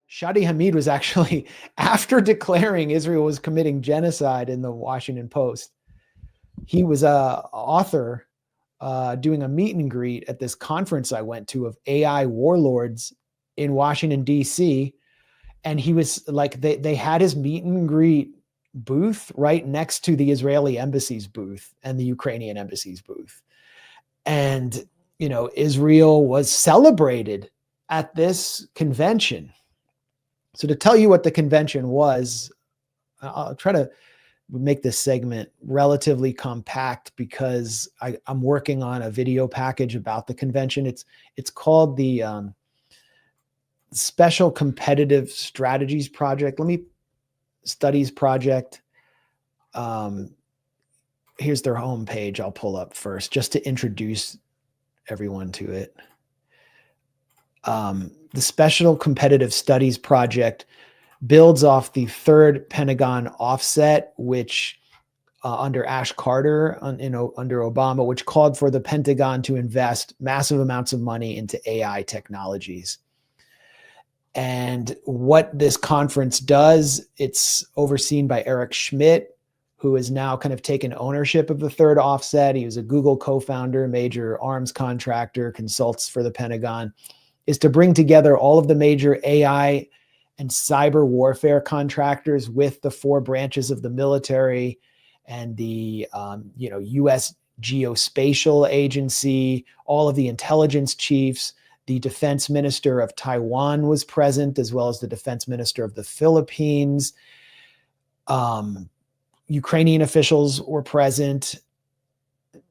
Shadi Hamid was actually, after declaring Israel was committing genocide in the Washington Post, he was a author doing a meet and greet at this conference I went to of AI Warlords in Washington, D.C. And he was like, they had his meet and greet booth right next to the Israeli embassy's booth and the Ukrainian embassy's booth. And, Israel was celebrated at this convention. So to tell you what the convention was, I'll try to make this segment relatively compact because I'm working on a video package about the convention. It's called the Special Competitive Strategies Project. Studies Project. Here's their homepage. I'll pull up first just to introduce everyone to it. The Special Competitive Studies Project builds off the third Pentagon offset, which under Ash Carter, under Obama, which called for the Pentagon to invest massive amounts of money into AI technologies. And what this conference does, it's overseen by Eric Schmidt, who has now kind of taken ownership of the third offset. He was a Google co-founder, major arms contractor, consults for the Pentagon, is to bring together all of the major AI and cyber warfare contractors with the four branches of the military and the U.S. Geospatial Agency, all of the intelligence chiefs. The defense minister of Taiwan was present, as well as the defense minister of the Philippines. Ukrainian officials were present.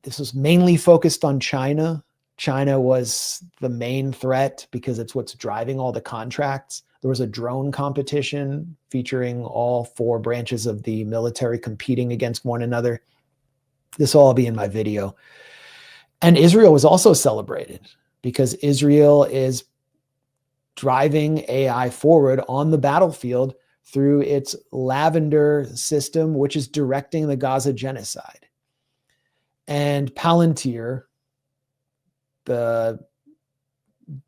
This was mainly focused on China. China was the main threat because it's what's driving all the contracts. There was a drone competition featuring all four branches of the military competing against one another. This will all be in my video. And Israel was also celebrated because Israel is driving AI forward on the battlefield through its Lavender system, which is directing the Gaza genocide. And Palantir, the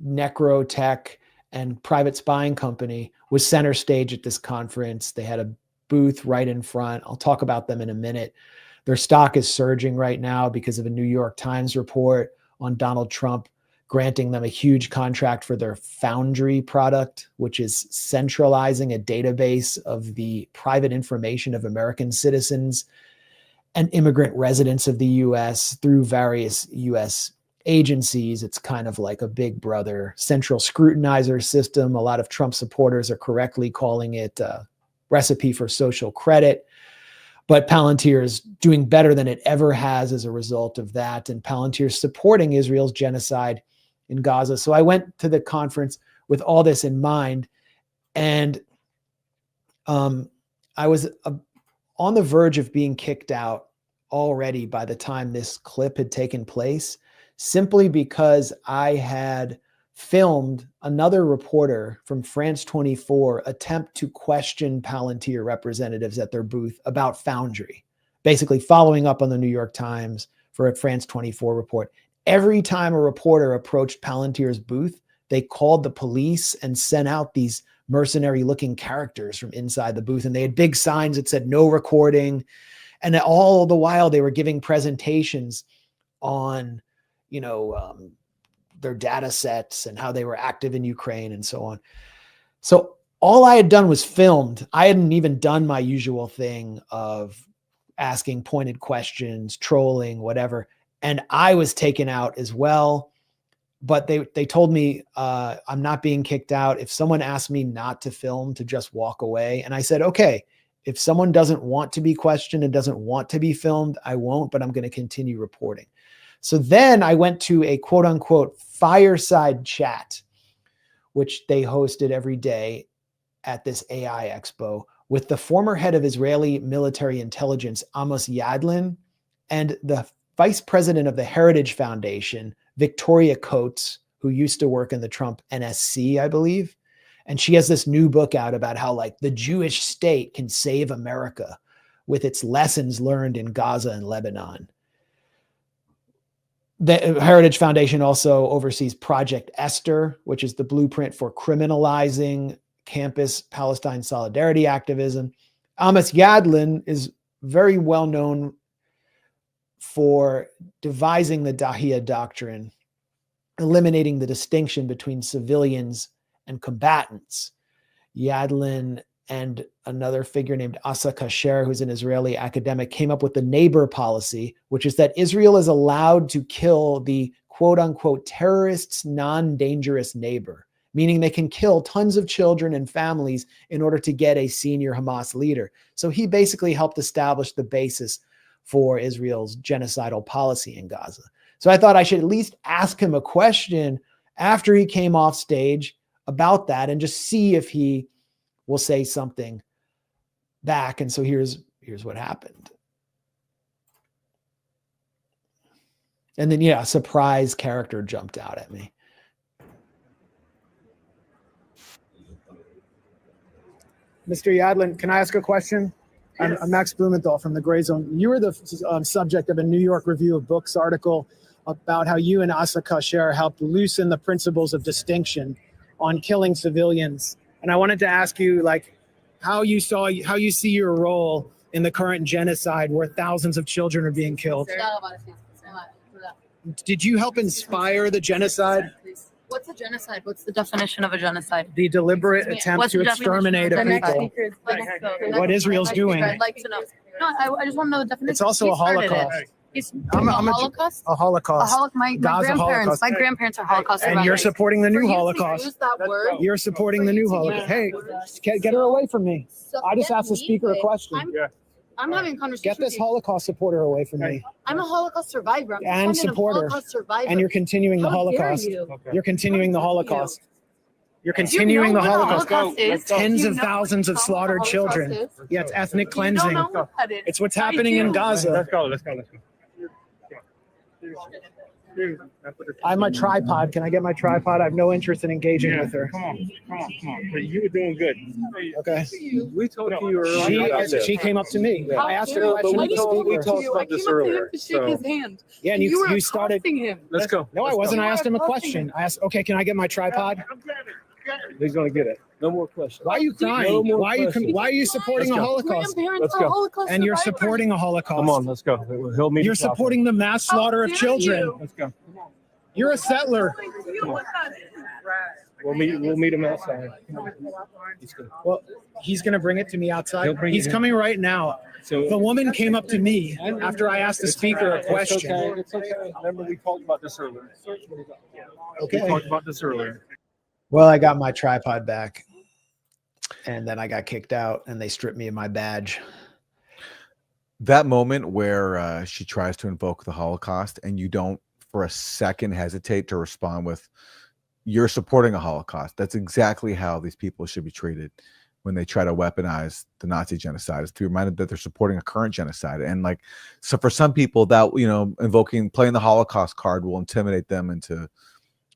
necrotech and private spying company, was center stage at this conference. They had a booth right in front. I'll talk about them in a minute. Their stock is surging right now because of a New York Times report on Donald Trump granting them a huge contract for their Foundry product, which is centralizing a database of the private information of American citizens and immigrant residents of the U.S. through various U.S. agencies. It's kind of like a big brother central scrutinizer system. A lot of Trump supporters are correctly calling it a recipe for social credit. But Palantir is doing better than it ever has as a result of that. And Palantir is supporting Israel's genocide in Gaza. So I went to the conference with all this in mind. And I was on the verge of being kicked out already by the time this clip had taken place, simply because I had filmed another reporter from France 24 attempt to question Palantir representatives at their booth about Foundry, basically following up on the New York Times for a France 24 report. Every time a reporter approached Palantir's booth, they called the police and sent out these mercenary looking characters from inside the booth. And they had big signs that said no recording. And all the while they were giving presentations on, their data sets and how they were active in Ukraine and so on. So all I had done was filmed. I hadn't even done my usual thing of asking pointed questions, trolling, whatever. And I was taken out as well. But they told me I'm not being kicked out. If someone asked me not to film, to just walk away. And I said, okay, if someone doesn't want to be questioned and doesn't want to be filmed, I won't, but I'm going to continue reporting. So then I went to a quote unquote fireside chat, which they hosted every day at this AI Expo, with the former head of Israeli military intelligence, Amos Yadlin, and the vice president of the Heritage Foundation, Victoria Coates, who used to work in the Trump NSC, I believe. And she has this new book out about how the Jewish state can save America with its lessons learned in Gaza and Lebanon. The Heritage Foundation also oversees Project Esther, which is the blueprint for criminalizing campus Palestine solidarity activism. Amos Yadlin is very well known for devising the Dahiya doctrine, eliminating the distinction between civilians and combatants. Yadlin and another figure named Asa Kasher, who's an Israeli academic, came up with the neighbor policy, which is that Israel is allowed to kill the quote unquote terrorist's non-dangerous neighbor, meaning they can kill tons of children and families in order to get a senior Hamas leader. So he basically helped establish the basis for Israel's genocidal policy in Gaza. So I thought I should at least ask him a question after he came off stage about that and just see if he will say something back. And so here's what happened. And then, yeah, a surprise character jumped out at me. Mr. Yadlin, can I ask a question? Yes. I'm Max Blumenthal from the Grayzone. You were the subject of a New York Review of Books article about how you and Asa Kasher helped loosen the principles of distinction on killing civilians. And I wanted to ask you, like, how you see your role in the current genocide where thousands of children are being killed. Did you help inspire the genocide? What's a genocide? What's the definition of a genocide? The deliberate attempt to exterminate a people. What Israel's doing. I'd like to know. No, I just want to know the definition. It's also a Holocaust. I'm a Holocaust? A Holocaust. My Gaza Holocaust. grandparents are Holocaust survivors. And you're supporting the new Holocaust. Use that word. You're supporting the new Holocaust. Hey, get her away from me. I just asked the speaker a question. I'm having a conversation. Get this Holocaust supporter away from me. I'm a Holocaust survivor. And supporter. And you're continuing the Holocaust. You're continuing the Holocaust. You're continuing the Holocaust. Tens of thousands of slaughtered children. Yeah, it's ethnic cleansing. It's what's happening in Gaza. Let's go. I have my tripod. Can I get my tripod? I have no interest in engaging with her. Come on. You were doing good. Okay. We talked to you earlier. She came up to me. Yeah. I asked her a question. We talked about this earlier. Shake his hand. Yeah, and you started. Him. Let's go. No, I wasn't. I asked him a question. I asked, okay, can I get my tripod? He's gonna get it. No more questions. Why are you crying? No more why questions. are you supporting a Holocaust? Let's go. Holocaust And you're survivors. supporting a Holocaust. Come on, let's go. He'll meet. You're supporting the mass slaughter of children. Let's go. You're a settler. We'll meet him outside. Well, he's going to bring it to me outside. He's it coming right now. So The woman came up to me after I asked the speaker a question. It's okay. Remember, we talked about this earlier. Okay. We talked about this earlier. Well, I got my tripod back and then I got kicked out and they stripped me of my badge. That moment where she tries to invoke the Holocaust and you don't for a second hesitate to respond with, you're supporting a Holocaust. That's exactly how these people should be treated when they try to weaponize the Nazi genocide, is to be reminded that they're supporting a current genocide. And like, so for some people that, playing the Holocaust card will intimidate them into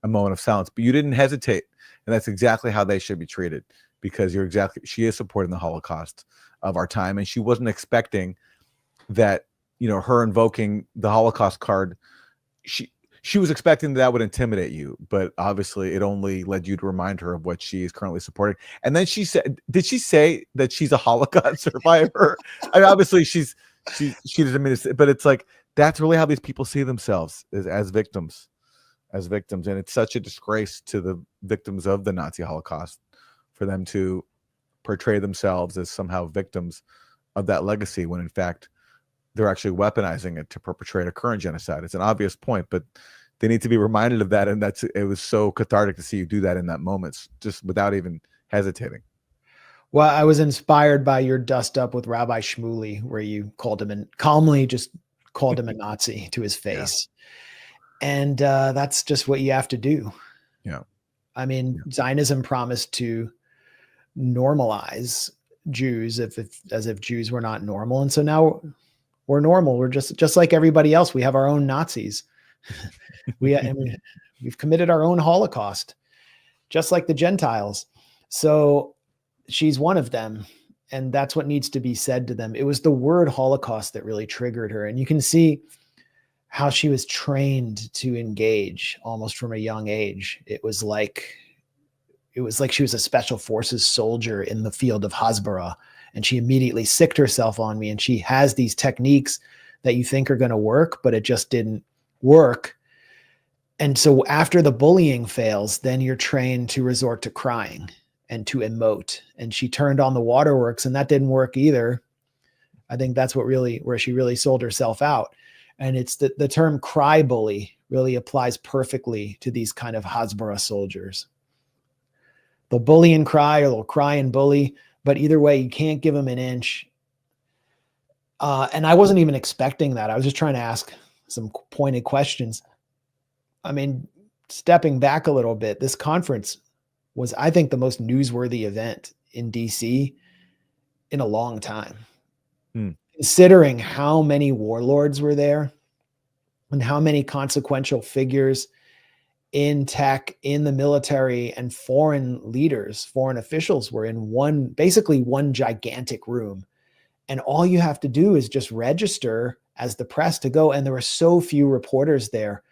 a moment of silence, but you didn't hesitate. And that's exactly how they should be treated, because she is supporting the Holocaust of our time. And she wasn't expecting that, her invoking the Holocaust card, she was expecting that would intimidate you, but obviously it only led you to remind her of what she is currently supporting. And then she said, did she say that she's a Holocaust survivor? I mean, obviously she doesn't mean to, but it's like, that's really how these people see themselves, as victims. And it's such a disgrace to the victims of the Nazi Holocaust for them to portray themselves as somehow victims of that legacy, when in fact they're actually weaponizing it to perpetrate a current genocide. It's an obvious point, but they need to be reminded of that. And it was so cathartic to see you do that in that moment, just without even hesitating. Well, I was inspired by your dust up with Rabbi Shmuley, where you calmly just called him a Nazi to his face. Yeah. And that's just what you have to do. Yeah. I mean, Zionism promised to normalize Jews as if Jews were not normal. And so now we're normal. We're just like everybody else. We have our own Nazis. We've committed our own Holocaust, just like the Gentiles. So she's one of them. And that's what needs to be said to them. It was the word Holocaust that really triggered her. And you can see how she was trained to engage almost from a young age. It was like it was like she was a special forces soldier in the field of Hasbara, and she immediately sicked herself on me. And she has these techniques that you think are going to work, but it just didn't work. And so after the bullying fails, then you're trained to resort to crying and to emote. And she turned on the waterworks, and that didn't work either. I think that's where she really sold herself out. And it's the term crybully really applies perfectly to these kind of Hasbara soldiers. They'll bully and cry, or they'll cry and bully, but either way, you can't give them an inch. And I wasn't even expecting that. I was just trying to ask some pointed questions. I mean, stepping back a little bit, this conference was, I think, the most newsworthy event in DC in a long time. Considering how many warlords were there and how many consequential figures in tech, in the military, and foreign leaders, foreign officials were in basically one gigantic room. And all you have to do is just register as the press to go. And there were so few reporters there.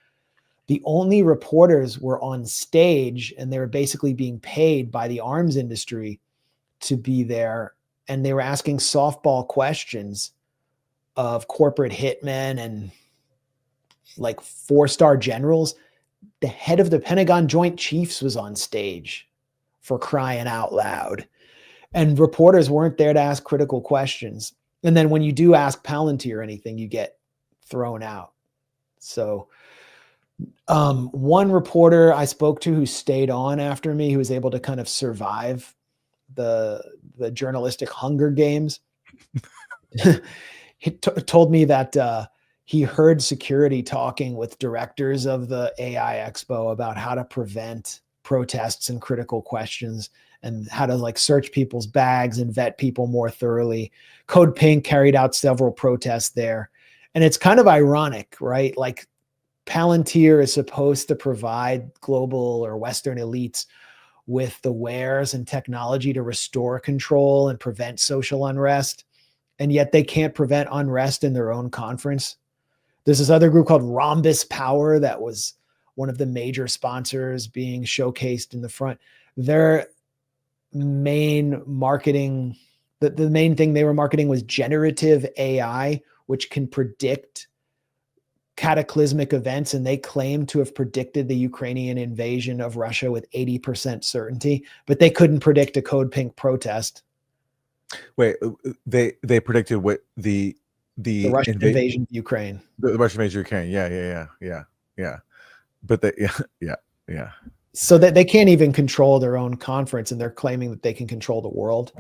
The only reporters were on stage, and they were basically being paid by the arms industry to be there. And they were asking softball questions of corporate hitmen and like 4-star generals. The head of the Pentagon Joint Chiefs was on stage, for crying out loud. And reporters weren't there to ask critical questions. And then when you do ask Palantir or anything, you get thrown out. So one reporter I spoke to who stayed on after me, who was able to kind of survive the journalistic Hunger Games, he told me that he heard security talking with directors of the AI Expo about how to prevent protests and critical questions, and how to like search people's bags and vet people more thoroughly. Code Pink carried out several protests there. And it's kind of ironic, right? Like Palantir is supposed to provide global or Western elites with the wares and technology to restore control and prevent social unrest. And yet they can't prevent unrest in their own conference. There's this other group called Rhombus Power that was one of the major sponsors being showcased in the front. Their main marketing, the main thing they were marketing was generative AI, which can predict cataclysmic events. And they claim to have predicted the Ukrainian invasion of Russia with 80% certainty, but they couldn't predict a Code Pink protest. Wait, they predicted what the Russian invasion of Ukraine. The Russian invasion of Ukraine. Yeah. But yeah. So that they can't even control their own conference, and they're claiming that they can control the world.